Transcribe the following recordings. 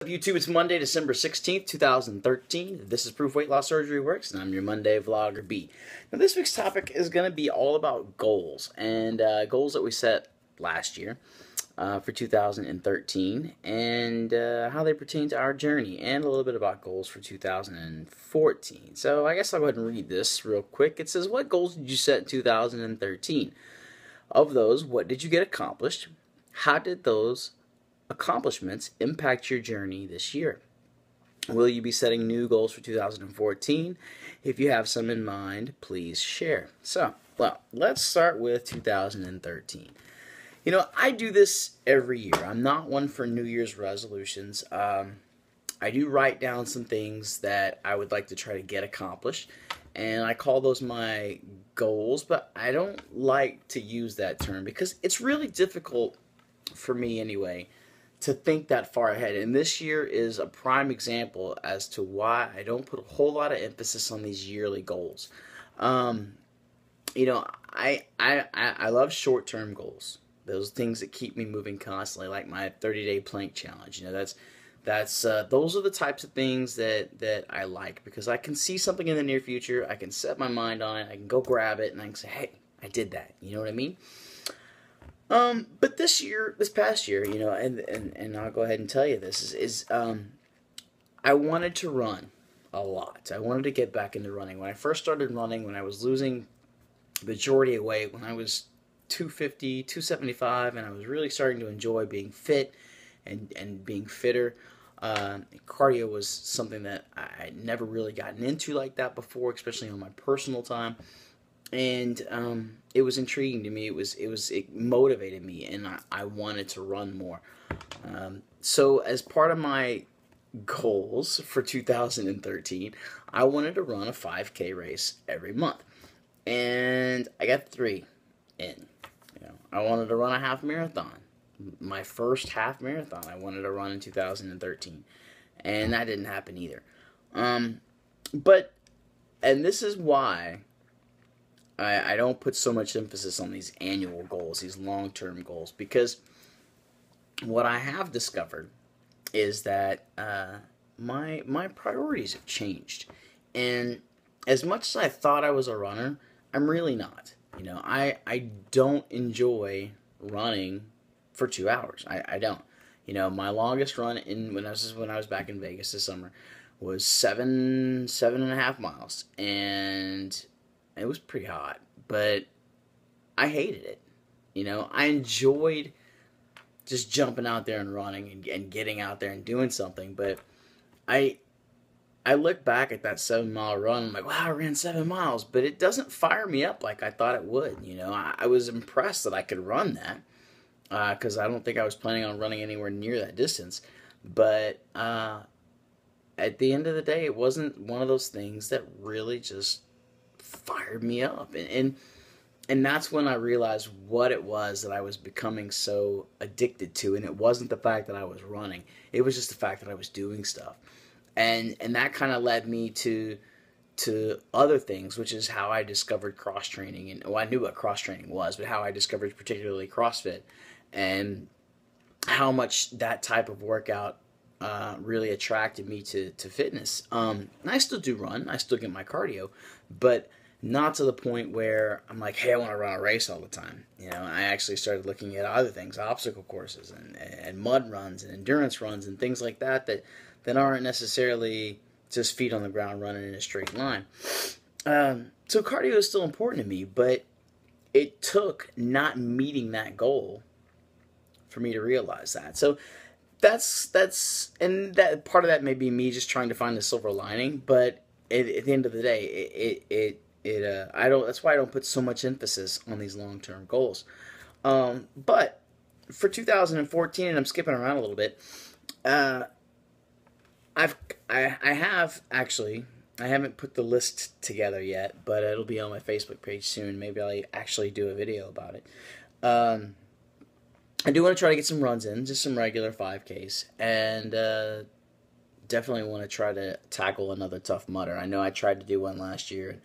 YouTube, it's Monday, December 16th, 2013. This is Proof Weight Loss Surgery Works, and I'm your Monday Vlogger B. Now, this week's topic is going to be all about goals, and goals that we set last year for 2013, and how they pertain to our journey, and a little bit about goals for 2014. So I guess I'll go ahead and read this real quick. It says, what goals did you set in 2013? Of those, what did you get accomplished? How did those accomplishments impact your journey this year? Will you be setting new goals for 2014? If you have some in mind, please share. So, well, let's start with 2013. You know, I do this every year. I'm not one for New Year's resolutions. I do write down some things that I would like to try to get accomplished, and I call those my goals, but I don't like to use that term because it's really difficult for me anyway to think that far ahead. And this year is a prime example as to why I don't put a whole lot of emphasis on these yearly goals. You know, I love short-term goals. Those things that keep me moving constantly, like my 30-day plank challenge. You know, those are the types of things that I like, because I can see something in the near future, I can set my mind on it, I can go grab it, and I can say, hey, I did that. You know what I mean? But this past year, you know, and I'll go ahead and tell you this, I wanted to run a lot. I wanted to get back into running. When I first started running, when I was losing the majority of weight, when I was 250, 275, and I was really starting to enjoy being fit and being fitter. Cardio was something that I'd never really gotten into like that before, especially on my personal time. And it was intriguing to me. It motivated me, and I wanted to run more. So as part of my goals for 2013, I wanted to run a 5K race every month, and I got 3 in. You know, I wanted to run a half marathon. My first half marathon I wanted to run in 2013, and that didn't happen either. And this is why I don't put so much emphasis on these annual goals, these long-term goals, because what I have discovered is that my priorities have changed. And as much as I thought I was a runner, I'm really not. You know, I don't enjoy running for 2 hours. I don't. You know, my longest run when I was back in Vegas this summer was 7.5 miles, and it was pretty hot, but I hated it. You know, I enjoyed just jumping out there and running and getting out there and doing something, but I look back at that 7-mile run, I'm like, wow, I ran 7 miles, but it doesn't fire me up like I thought it would. You know, I was impressed that I could run that, because I don't think I was planning on running anywhere near that distance, but at the end of the day, it wasn't one of those things that really just fired me up, and that's when I realized what it was that I was becoming so addicted to. And it wasn't the fact that I was running, it was just the fact that I was doing stuff, and that kind of led me to other things, which is how I discovered cross training. And well, I knew what cross training was, but how I discovered particularly CrossFit, and how much that type of workout really attracted me to fitness. And I still do run, I still get my cardio, but not to the point where I'm like, hey, I want to run a race all the time. You know, I actually started looking at other things, obstacle courses and mud runs and endurance runs and things like that aren't necessarily just feet on the ground running in a straight line. So cardio is still important to me, but it took not meeting that goal for me to realize that. So and that part of that may be me just trying to find the silver lining, but at the end of the day, that's why I don't put so much emphasis on these long-term goals. But for 2014, and I'm skipping around a little bit, I haven't put the list together yet, but it'll be on my Facebook page soon. Maybe I'll actually do a video about it. I do want to try to get some runs in, just some regular 5Ks, and definitely want to try to tackle another Tough Mudder. I know I tried to do one last year,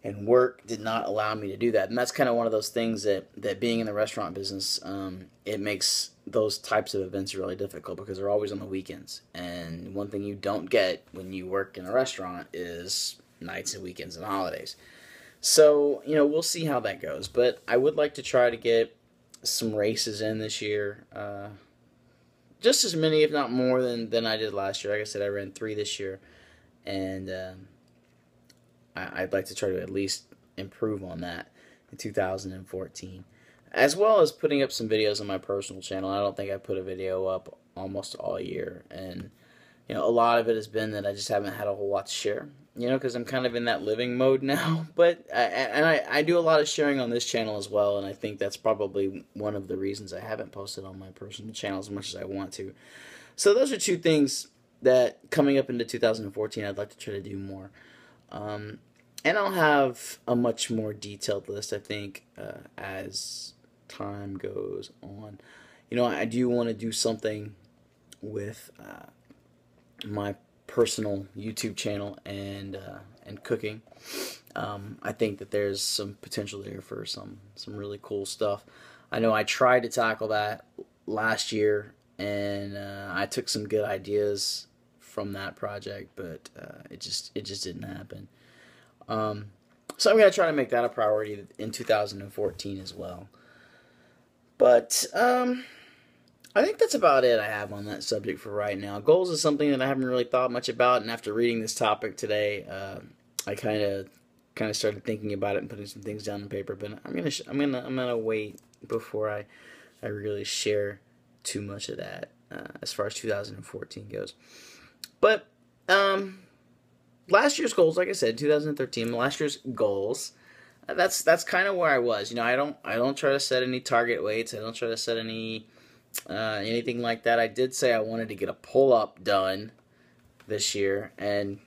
and work did not allow me to do that. And that's kind of one of those things that being in the restaurant business, it makes those types of events really difficult because they're always on the weekends. And one thing you don't get when you work in a restaurant is nights and weekends and holidays. So, we'll see how that goes. But I would like to try to get some races in this year. Just as many, if not more, than I did last year. Like I said, I ran 3 this year. And I'd like to try to at least improve on that in 2014. As well as putting up some videos on my personal channel. I don't think I put a video up almost all year. And, a lot of it has been that I just haven't had a whole lot to share. Because I'm kind of in that living mode now. But I do a lot of sharing on this channel as well. And I think that's probably one of the reasons I haven't posted on my personal channel as much as I want to. So those are 2 things that coming up into 2014 I'd like to try to do more. And I'll have a much more detailed list, I think, as time goes on. I do want to do something with my personal YouTube channel and cooking. I think that there's some potential there for some really cool stuff. I know I tried to tackle that last year, and I took some good ideas from that project, but it just didn't happen. So I'm going to try to make that a priority in 2014 as well. But I think that's about it I have on that subject for right now. Goals is something that I haven't really thought much about, and after reading this topic today, I kind of started thinking about it and putting some things down on paper. But I'm gonna wait before I really share too much of that as far as 2014 goes. But last year's goals, like I said, 2013, last year's goals. That's kind of where I was. I don't try to set any target weights. I don't try to set anything like that. I did say I wanted to get a pull-up done this year, and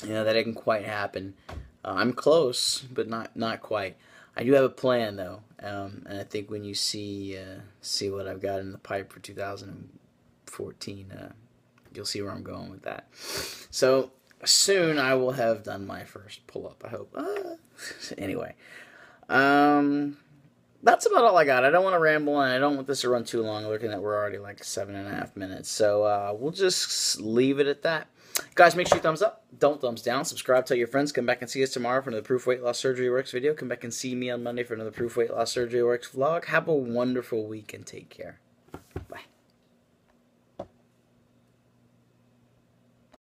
that didn't quite happen. I'm close, but not quite. I do have a plan though, and I think when you see what I've got in the pipe for 2014, you'll see where I'm going with that. So soon I will have done my first pull-up, I hope. Anyway, that's about all I got. I don't want to ramble, and I don't want this to run too long, looking at we're already like 7.5 minutes. So we'll just leave it at that. Guys, make sure you thumbs up. Don't thumbs down. Subscribe, tell your friends. Come back and see us tomorrow for another Proof Weight Loss Surgery Works video. Come back and see me on Monday for another Proof Weight Loss Surgery Works vlog. Have a wonderful week and take care.